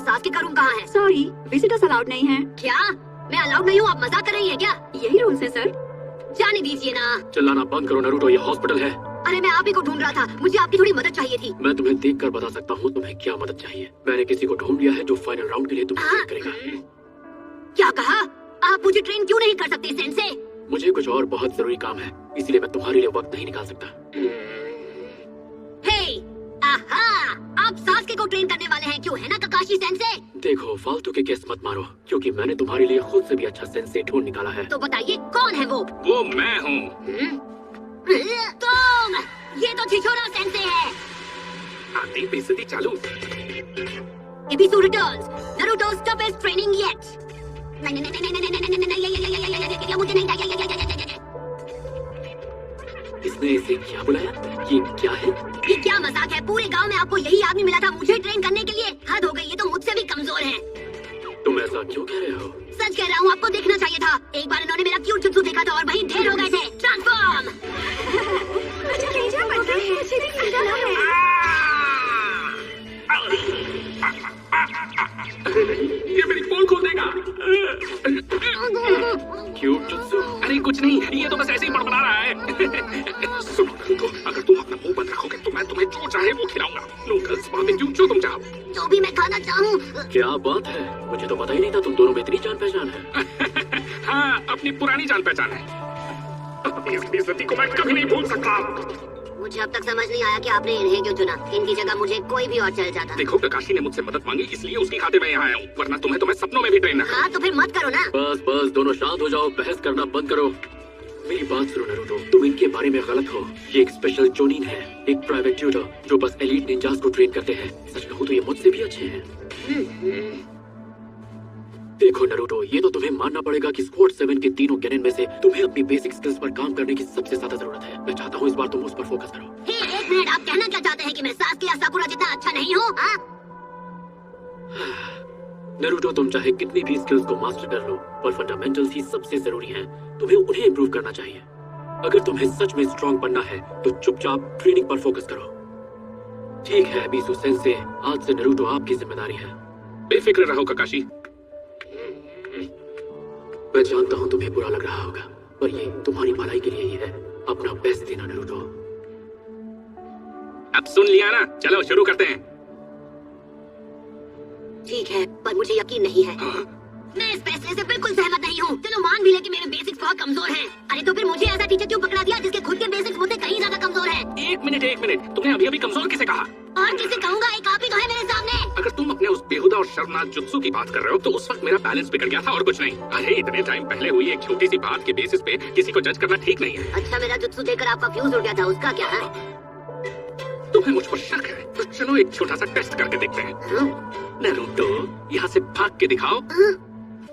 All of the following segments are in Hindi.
सास्की का रूम कहाँ है? सॉरी, विजिटर्स अलाउड नहीं है। क्या? मैं अलाउड नहीं हूँ? आप मजाक कर रही हैं क्या? यही रूल्स है सर। जाने दीजिए ना। चिल्लाना बंद करो नरूटो, ये हॉस्पिटल है। अरे मैं आप ही को ढूंढ रहा था, मुझे आपकी थोड़ी मदद चाहिए थी। मैं तुम्हें देखकर बता सकता हूँ तुम्हें क्या मदद चाहिए। मैंने किसी को ढूंढ लिया है जो फाइनल राउंड के लिए तुम्हें ट्रेन करेगा। क्या कहा? आप मुझे ट्रेन क्यों नहीं कर सकते सेंसे? मुझे कुछ और बहुत जरूरी काम है, इसलिए मैं तुम्हारे लिए वक्त नहीं निकाल सकता। हे, आहा, आप सास्के को ट्रेन करने वाले हैं क्यों, है ना ककाशी सेंसे? देखो, फालतू के केस मत मारो, क्योंकि मैंने तुम्हारे लिए खुद से भी अच्छा सेंसे ढूंढ निकाला है। तो बताइए कौन है वो? वो मैं हूँ। तुम! ये तो छिछोरा सेंसे है। आती बेइज्जती चालू। Ebisu returns. Naruto stop his training yet. मुझे नहीं। इसने इसे क्या बुलाया? ये क्या है? ये क्या मजाक है? पूरे गांव में आपको यही आदमी मिला था मुझे ट्रेन करने के लिए? हद हो गई, ये तो मुझसे भी कमजोर है। तुम ऐसा क्यों कह रहे हो? सच कह रहा हूँ, आपको देखना चाहिए था। एक बार इन्होंने मेरा क्यूट जुत्सु देखा था और वहीं ढेर हो गए थे। ट्रांसफॉर्म। अरे नहीं, ये मेरी पोल खोल देगा। Cute jutsu? अरे कुछ नहीं, ये तो बस ऐसे ही बड़बड़ा रहा है। सुनो नरूटो, अगर तुम अपना मुंह बंद रखोगे तो मैं तुम्हें जो चाहे वो खिलाऊंगा। नूडल्स, बारबेक्यू, जो तुम चाहो। जो भी मैं खाना चाहूँ। क्या बात है, मुझे तो पता ही नहीं था तुम दोनों में इतनी जान पहचान है। हाँ, अपनी पुरानी जान पहचान है। अपनी इस बेइज्जती को मैं कभी नहीं भूल सकता। मुझे अब तक समझ नहीं आया कि आपने इन्हें क्यों चुना। इनकी जगह मुझे कोई भी और चल जाता। देखो, ककाशी ने मुझसे मदद मांगी, इसलिए उसकी खातिर मैं यहाँ आया हूँ, वरना तुम्हें तो मैं सपनों में भी ट्रेन न। हाँ तो फिर मत करो ना। बस बस, दोनों शांत हो जाओ, बहस करना बंद करो। मेरी बात सुनो नरूटो, तुम इनके बारे में गलत हो। ये एक स्पेशल जोनिन है, एक प्राइवेट ट्यूटर जो बस एलीट निंजास को ट्रेन करते हैं। सच कहूँ तो ये मुझसे भी अच्छे हैं। देखो नरूटो, ये तो तुम्हें मानना पड़ेगा कि स्क्वाड 7 के तीनों कैनन में से तुम्हें अपनी बेसिक स्किल्स पर काम करने की सबसे ज्यादा जरूरत है। मैं चाहता हूँ इस बार तुम उस पर फोकस करो। हे, एक मिनट, आप कहना क्या चाहते हैं कि मैं सास्के या साकुरा जितना अच्छा नहीं हूँ? हाँ? नरूटो, तुम चाहे कितनी भी स्किल्स को मास्टर कर लो, पर फंडामेंटल्स ही सबसे जरूरी हैं। तुम्हें उन्हें इम्प्रूव करना चाहिए। अगर तुम्हें सच में स्ट्रांग बनना है तो चुपचाप ट्रेनिंग पर फोकस करो। ठीक है बीसू सेंसे, आज से नरूटो आपकी जिम्मेदारी है। बेफिक्र रहो ककाशी। मैं जानता हूँ तुम्हें बुरा लग रहा होगा, पर ये तुम्हारी भलाई के लिए ही है। अपना बेस्ट देना नरूटो। अब सुन लिया ना, चलो शुरू करते हैं। ठीक है, पर मुझे यकीन नहीं है। हाँ? मैं इस फैसले से बिल्कुल सहमत नहीं हूँ। चलो मान भी ले कि मेरे बेसिक्स बहुत कमजोर हैं। अरे तो फिर मुझे ऐसा टीचर क्यों पकड़ा दिया जिसके खुद के बेसिक्स मुझसे कहीं ज्यादा कमजोर हैं? एक मिनट, तुमने अभी अभी कमजोर किसे कहा? और किसे कहूँगा, एक आप ही तो है मेरे सामने। अगर तुम अपने उस बेहुदा और शर्मनाक जुत्सु की बात कर रहे हो तो उस वक्त मेरा बैलेंस बिगड़ गया था और कुछ नहीं। अरे इतने टाइम पहले हुई एक छोटी सी बात के बेसिस पे किसी को जज करना ठीक नहीं है। अच्छा, मेरा जुत्सु देखकर आपका फ्यूज उड़ गया था, उसका क्या है? तुम्हें मुझ पर शक है तो चलो एक छोटा सा टेस्ट करके देखते हैं। नरूटो, यहाँ से भाग के दिखाओ।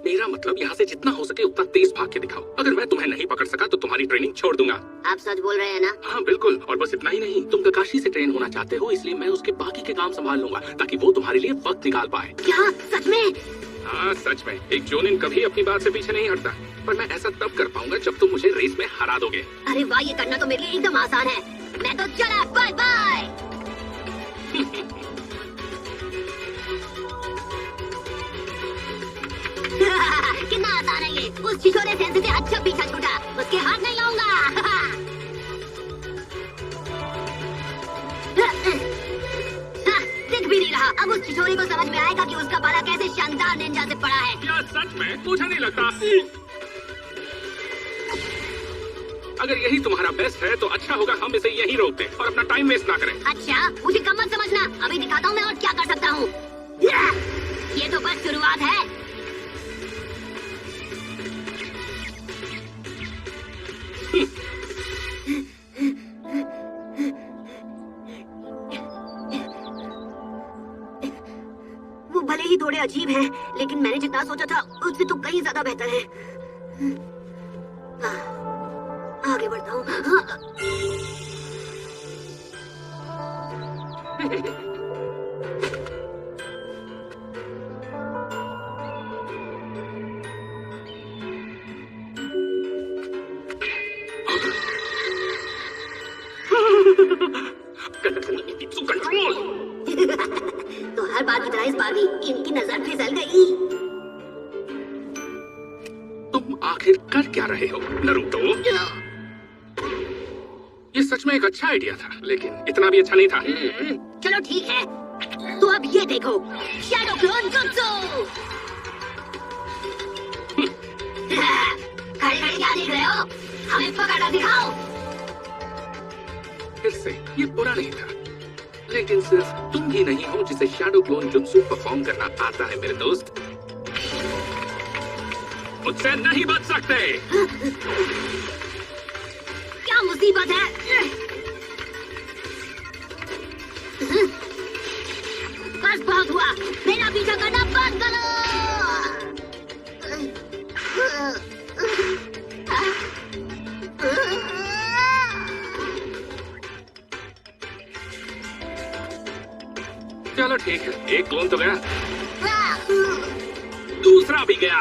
मेरा मतलब यहाँ से जितना हो सके उतना तेज भाग के दिखाओ। अगर मैं तुम्हें नहीं पकड़ सका तो तुम्हारी ट्रेनिंग छोड़ दूंगा। आप सच बोल रहे हैं ना? हाँ बिल्कुल, और बस इतना ही नहीं, तुम ककाशी से ट्रेन होना चाहते हो, इसलिए मैं उसके बाकी के काम संभाल लूंगा ताकि वो तुम्हारे लिए वक्त निकाल पाए। क्या सच में? हाँ सच में, एक जोनिन कभी अपनी बात से पीछे नहीं हटता, पर मैं ऐसा तब कर पाऊंगा जब तुम मुझे रेस में हरा दोगे। अरे वाह, ये करना तो मेरे लिए एकदम आसान है। मैं तो चला, बाय बाय। कितना आसान है ये। उस छिछोरे सेंसे से अच्छा पीछा छूटा, उसके हाथ नहीं लाऊंगा। दिख भी नहीं रहा। अब उस छिछोरे को समझ में आएगा कि उसका बाला कैसे शानदार निंजा से पड़ा है। क्या सच में? मुझे नहीं लगता। अगर यही तुम्हारा बेस्ट है तो अच्छा होगा हम इसे यहीं रोक दें और अपना टाइम वेस्ट ना करें। अच्छा, मुझे कम मत समझना। अभी दिखाता हूँ मैं और क्या कर सकता हूँ। ये तो बस शुरुआत है। वो भले ही थोड़े अजीब हैं, लेकिन मैंने जितना सोचा था उससे तो कहीं ज्यादा बेहतर है। आगे बढ़ता हूँ। तुम आखिर कर क्या रहे हो नरूटो? ये सच में एक अच्छा आइडिया था, लेकिन इतना भी अच्छा नहीं था। चलो ठीक है, तो अब ये देखो, शैडो क्लोन जुत्सु। खड़ी खड़ी क्या देख रहे हो? हमें पकड़ना दिखाओ। फिर से ये बुरा नहीं था, लेकिन सिर्फ तुम ही नहीं हो जिसे शैडो क्लोन जुत्सु परफॉर्म करना आता है मेरे दोस्त। मुझसे नहीं बच सकते। क्या मुसीबत है? बस बहुत हुआ, मेरा पीछा करना बंद करो। चलो ठीक है, एक क्लोन तो गया, दूसरा भी गया।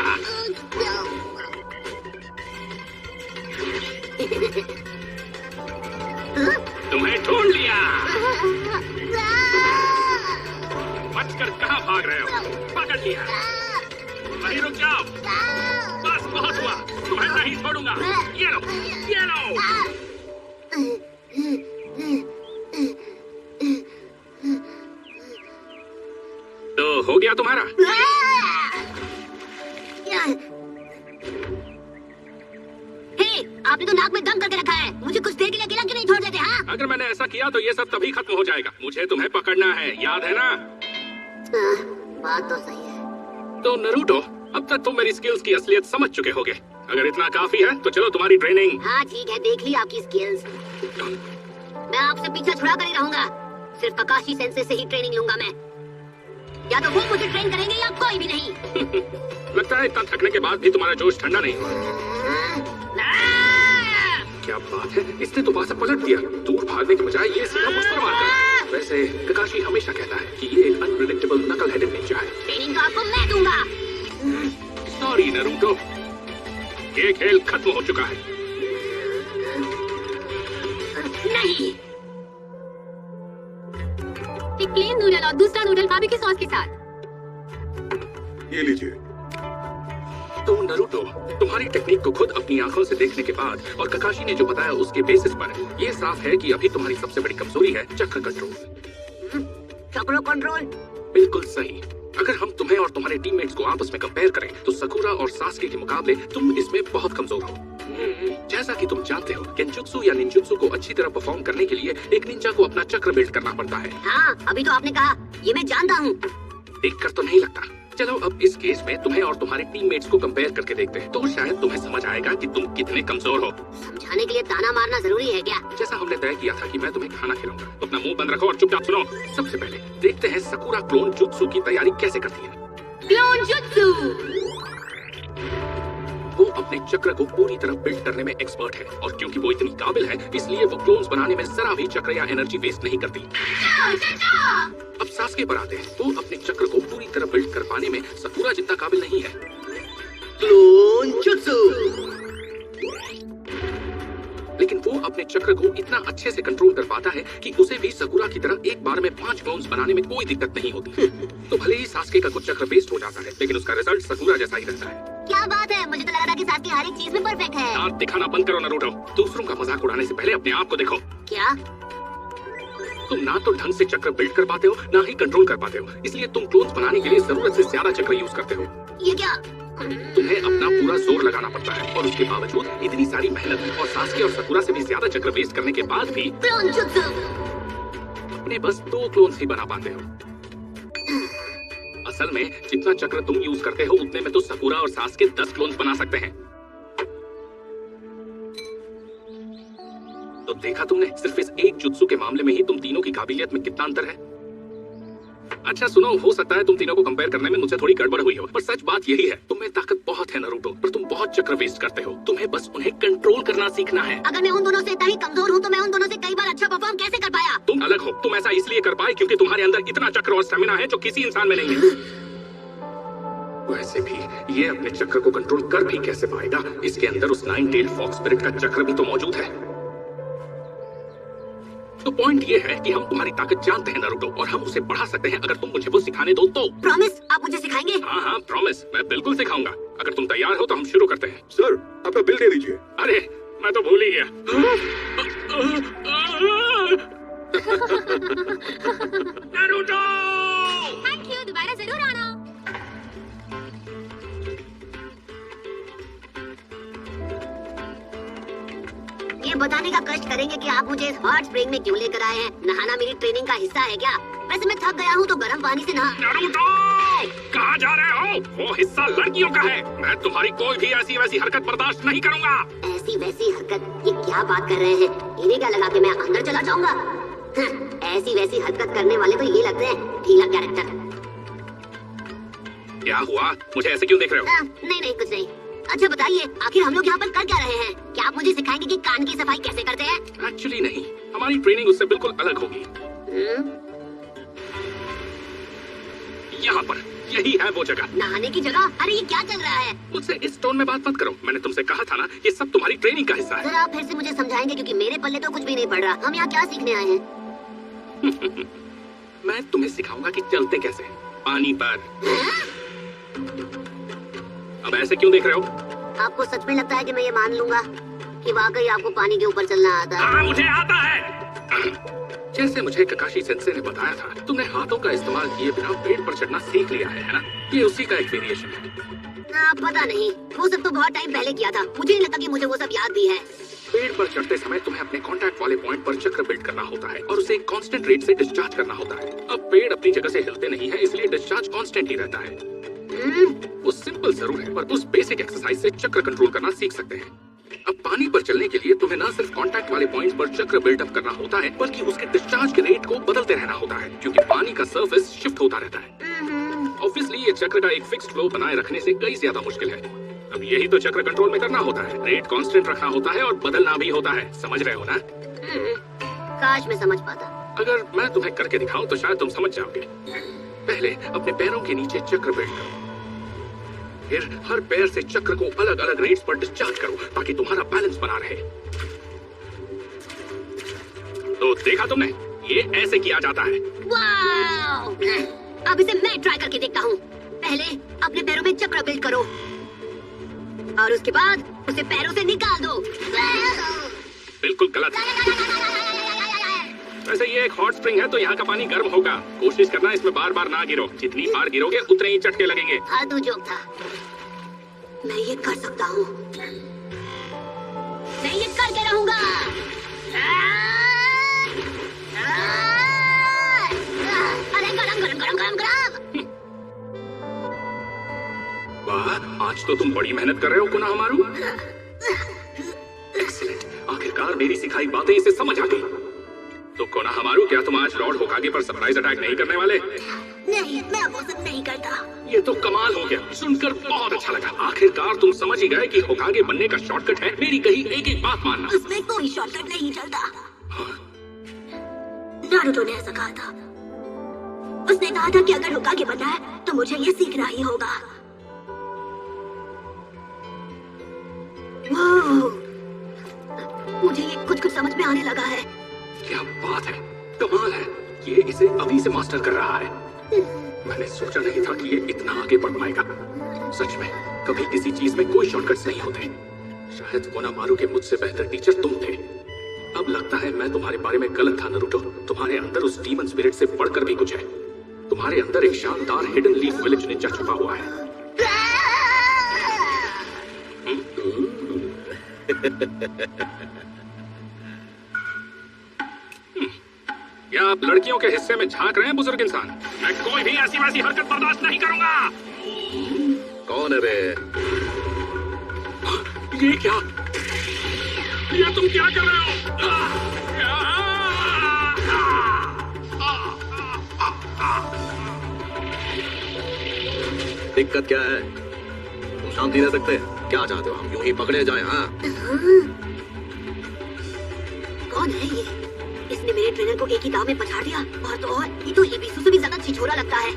तुम्हें ढूंढ लिया। बचकर कहाँ भाग रहे हो? पकड़ लिया। वहीं रुक जाओ। बस बहुत हुआ, तुम्हें नहीं छोड़ूंगा। ये लो, ये लो। तो हो गया तुम्हारा? हे, आपने तो नाक में दम करके रखा है। मुझे कुछ देर के लिए अकेला क्यों नहीं छोड़ देते? हाँ? अगर मैंने ऐसा किया तो ये सब तभी खत्म हो जाएगा। मुझे तुम्हें पकड़ना है, याद है ना? बात तो सही है। तो नरूटो, अब तक तुम मेरी स्किल्स की असलियत समझ चुके होगे। अगर इतना काफी है तो चलो तुम्हारी ट्रेनिंग। हाँ ठीक है, देख ली आपकी स्किल्स। मैं आपसे पीछा छुड़ा कर ही रहूंगा। सिर्फ ककाशी सेंसे से ही ट्रेनिंग लूंगा मैं। या तो वो मुझे ट्रेन करेंगे या कोई भी नहीं। लगता है इतना थकने के बाद भी तुम्हारा जोश ठंडा नहीं हुआ। क्या बात है, इसने तो पासा पलट दिया। दूर भागने के बजाय ये सीधा मुझ पर मारता। वैसे ककाशी हमेशा कहता है कि ये एक अनप्रेडिक्टेबल नकल हेडेड निंजा है। ट्रेनिंग तो आपको मैं दूंगा। सॉरी नरूटो, ये खेल खत्म हो चुका है। नहीं, एक प्लेन नूडल और दूसरा नूडल बारबेक्यू सॉस के साथ। ये लीजिए। तो नरूटो, तुम्हारी टेक्निक को खुद अपनी आंखों से देखने के बाद और ककाशी ने जो बताया उसके बेसिस पर ये साफ है कि अभी तुम्हारी सबसे बड़ी कमजोरी है चक्र कंट्रोल। चक्रो कंट्रोल। बिल्कुल सही। अगर हम तुम्हें और तुम्हारे टीममेट्स को आपस में कंपेयर करें तो सकुरा और सास्के के मुकाबले तुम इसमें बहुत कमजोर हो। जैसा कि तुम जानते हो, केंजुत्सु या निंजुत्सु को अच्छी तरह परफॉर्म करने के लिए एक निंजा को अपना चक्र बिल्ड करना पड़ता है। हाँ, अभी तो आपने कहा, ये मैं जानता हूँ। देखकर तो नहीं लगता। चलो अब इस केस में तुम्हें और तुम्हारे टीममेट्स को कंपेयर करके देखते हैं, तो शायद तुम्हें समझ आएगा कि तुम कितने कमजोर हो। समझाने के लिए ताना मारना जरूरी है क्या? जैसा हमने तय किया था कि मैं तुम्हें खाना खिलाऊंगा, अपना मुंह बंद रखो और चुपचाप सुनो। सबसे पहले देखते हैं सकुरा क्लोन जुत्सु की तैयारी कैसे करती है। Clone jutsu. वो अपने चक्र को पूरी तरह बिल्ड करने में एक्सपर्ट है और क्योंकि वो इतनी काबिल है इसलिए वो क्लोन्स बनाने में जरा भी चक्र या एनर्जी वेस्ट नहीं करती। अब सास्के पर आते हैं। वो अपने चक्र को पूरी तरह बिल्ड कर पाने में सकुरा जितना काबिल नहीं है। Clone jutsu. लेकिन वो अपने चक्र को इतना अच्छे से कंट्रोल कर पाता है कि उसे भी सकुरा की तरह एक बार में 5 क्लोन्स बनाने में कोई दिक्कत नहीं होती। तो भले ही सास्के का कुछ चक्र वेस्ट हो जाता है, लेकिन उसका रिजल्ट सकुरा जैसा ही रहता है। क्या बात है, मुझे तो लग रहा कि साथ की हर एक चीज में परफेक्ट है। दांत दिखाना बंद करो नरूटो। दूसरों का मजाक उड़ाने से पहले अपने आप को देखो। क्या? तुम ना तो ढंग से चक्र बिल्ड कर पाते हो ना ही कंट्रोल कर पाते हो, इसलिए तुम क्लोन्स बनाने के लिए जरूरत से ज्यादा चक्र यूज करते हो। ये क्या? तुम्हें अपना पूरा जोर लगाना पड़ता है और उसके बावजूद इतनी सारी मेहनत और सास्के और सकुरा से भी ज्यादा चक्र वेस्ट करने के बाद भी क्लोन जुत्सु। अपने बस 2 क्लोन्स ही बना पाते हो। असल में जितना चक्र तुम यूज करते हो उतने में तो सकुरा और सास्के 10 क्लोन्स बना सकते हैं। तो देखा तुमने, सिर्फ इस एक जुत्सु के मामले में ही तुम तीनों की काबिलियत में कितना अंतर है। अच्छा सुनो, हो सकता है तुम तीनों को कंपेयर करने में मुझसे थोड़ी गड़बड़ हुई हो, पर सच बात यही है, तुम में ताकत बहुत है नरूटो, पर तुम बहुत चक्र वेस्ट करते हो। तुम्हें बस उन्हें कंट्रोल करना सीखना है। अगर मैं उन दोनों से इतना ही कमजोर हूँ तो मैं उन दोनों से कई बार अच्छा परफॉर्म कैसे कर पाया? तुम अलग हो। तुम ऐसा इसलिए कर पाए क्योंकि तुम्हारे अंदर इतना चक्र और स्टेमिना है जो किसी इंसान में नहीं है। वैसे भी ये अपने चक्र को कंट्रोल कर भी कैसे पाएगा? इसके अंदर उस 9-tailed फॉक्स स्पिरिट का चक्र भी तो मौजूद है। तो पॉइंट ये है कि हम तुम्हारी ताकत जानते हैं नरूटो, और हम उसे बढ़ा सकते हैं अगर तुम मुझे वो सिखाने दो तो। प्रॉमिस, आप मुझे सिखाएंगे? हाँ हाँ प्रॉमिस, मैं बिल्कुल सिखाऊंगा। अगर तुम तैयार हो तो हम शुरू करते हैं। सर, आपका बिल दे दीजिए। अरे मैं तो भूल ही गया। नारुतो! थैंक यू, दोबारा जरूर आना। ये बताने का कष्ट करेंगे कि आप मुझे इस हॉट स्प्रिंग में क्यों लेकर आए हैं। नहाना मेरी ट्रेनिंग का हिस्सा है क्या? वैसे मैं थक गया हूँ तो गर्म पानी से नहा। नारुतो! कहाँ जा रहे हो? वो हिस्सा लड़कियों का है। मैं तुम्हारी कोई भी ऐसी वैसी हरकत बर्दाश्त नहीं करूँगा। ऐसी वैसी हरकत? ये क्या बात कर रहे हैं? इन्हें क्या लगा कि मैं अंदर चला जाऊंगा? ऐसी वैसी हरकत करने वाले तो ये लगते हैं ढीला कैरेक्टर। क्या हुआ? मुझे ऐसे क्यों देख रहे हो? नहीं कुछ नहीं। अच्छा बताइए, आखिर हम लोग यहाँ पर कर क्या रहे हैं? क्या आप मुझे सिखाएंगे कि कान की सफाई कैसे करते हैं? एक्चुअली नहीं, हमारी ट्रेनिंग उससे बिल्कुल अलग होगी। यहाँ पर, यही है वो जगह। नहाने की जगह? अरे ये क्या चल रहा है? मुझसे इस टोन में बात मत करो। मैंने तुमसे कहा था ना, ये सब तुम्हारी ट्रेनिंग का हिस्सा है। सर आप फिर से मुझे समझाएंगे क्योंकि मेरे पल्ले तो कुछ भी नहीं पड़ रहा। हम यहाँ क्या सीखने आए हैं? मैं तुम्हें सिखाऊंगा कि चलते कैसे पानी पर। अब ऐसे क्यों देख रहे हो? आपको सच में लगता है कि मैं ये मान लूंगा कि वाकई आपको पानी के ऊपर चलना आता है? हाँ, मुझे आता है। जैसे मुझे ककाशी सेंसे ने बताया था, तुमने हाथों का इस्तेमाल किए बिना पेड़ पर चढ़ना सीख लिया है ना? ये उसी का एक वेरिएशन है। पता नहीं, वो सब तो बहुत टाइम पहले किया था। मुझे नहीं लगता कि मुझे वो सब याद भी है। पेड़ पर चढ़ते समय तुम्हें अपने कांटेक्ट वाले पॉइंट पर चक्र बिल्ड करना होता है और उसे एक कांस्टेंट रेट से डिस्चार्ज करना होता है। अब पेड़ अपनी जगह से हिलते नहीं है, इसलिए डिस्चार्ज कांस्टेंट ही रहता है। वो सिंपल जरूर है, पर उस बेसिक एक्सरसाइज से चक्र कंट्रोल करना सीख सकते हैं। अब पानी पर चलने के लिए तुम्हें न सिर्फ कांटेक्ट वाले पॉइंट पर चक्र बिल्डअप करना होता है, बल्कि उसके डिस्चार्ज के रेट को बदलते रहना होता है, क्योंकि पानी का सरफेस शिफ्ट होता रहता है। ऑब्वियसली ये चक्र का एक फिक्स्ड फ्लो बनाए रखने से कई ज्यादा मुश्किल है। अब यही तो चक्र कंट्रोल में करना होता है। रेट कांस्टेंट रखना होता है और बदलना भी होता है। समझ रहे हो ना? काश मैं समझ पाता। अगर मैं तुम्हें करके दिखाऊं तो शायद तुम समझ जाओगे। पहले अपने पैरों के नीचे चक्र बिल्ड करो, फिर हर पैर से चक्र को अलग अलग रेट्स पर डिस्चार्ज करो ताकि तुम्हारा बैलेंस बना रहे। तो देखा तुमने, ये ऐसे किया जाता है। वाव! अब इसे मैं ट्राई करके देखता हूँ। पहले अपने पैरों में चक्र बिल्ड करो और उसके बाद उसे पैरों से निकाल दो। बिल्कुल गलत। वैसे ये एक हॉट स्प्रिंग है तो यहाँ का पानी गर्म होगा। कोशिश करना इसमें बार बार ना गिरो। जितनी बार गिरोगे उतने ही चटके लगेंगे। फालतू जोक था। मैं ये कर सकता हूँ। मैं ये करके रहूंगा। अरे गरम गरम गरम गरम गरम। वाह, आज तो तुम बड़ी मेहनत कर रहे हो कोनोहमारू। एक्सीलेंट, आखिरकार मेरी सिखाई बातें इसे समझ आ गई। तो कोनोहमारू, क्या तुम आज लॉर्ड होकागे पर सरप्राइज अटैक नहीं करने वाले? नहीं, मैं वो सब नहीं करता। ये तो कमाल हो गया, सुनकर बहुत अच्छा लगा। आखिरकार तुम समझ ही गए कि होकागे बनने का शॉर्टकट है मेरी कही एक एक बात मानना। उसमें कोई शॉर्टकट नहीं चलता। नारुतो ने ऐसा कहा था। उसने कहा था कि अगर होकागे बनना है तो मुझे ये सीखना ही होगा। मुझे ये कुछ कुछ समझ में आने लगा है। क्या बात है, कमाल है। ये इसे अभी से मास्टर कर रहा है। मैंने सोचा नहीं था कि ये इतना आगे बढ़ पाएगा। सच में कभी किसी चीज में कोई शॉर्टकट्स नहीं होते। शायद कोनोहमारू के मुझसे बेहतर टीचर तुम थे। अब लगता है मैं तुम्हारे बारे में गलत था नारुतो। तुम्हारे अंदर उस डीमन स्पिरिट से बढ़कर भी कुछ है। तुम्हारे अंदर एक शानदार हिडन लीफ विलेज निंजा छुपा हुआ है। क्या आप लड़कियों के हिस्से में झांक रहे हैं बुजुर्ग इंसान? मैं कोई भी ऐसी वैसी हरकत बर्दाश्त नहीं करूंगा। कौन है बे? ये क्या? ये तुम क्या कर रहे हो? दिक्कत क्या है? तुम शांति रह सकते हैं? क्या चाहते हो हम यूं ही पकड़े जाएं? हाँ? कौन है ये? इसने मेरे ट्रेनर को एक ही दाव में पछाड़ दिया। और तो और ये तो एबीसू से भी ज्यादा छिछोरा लगता है।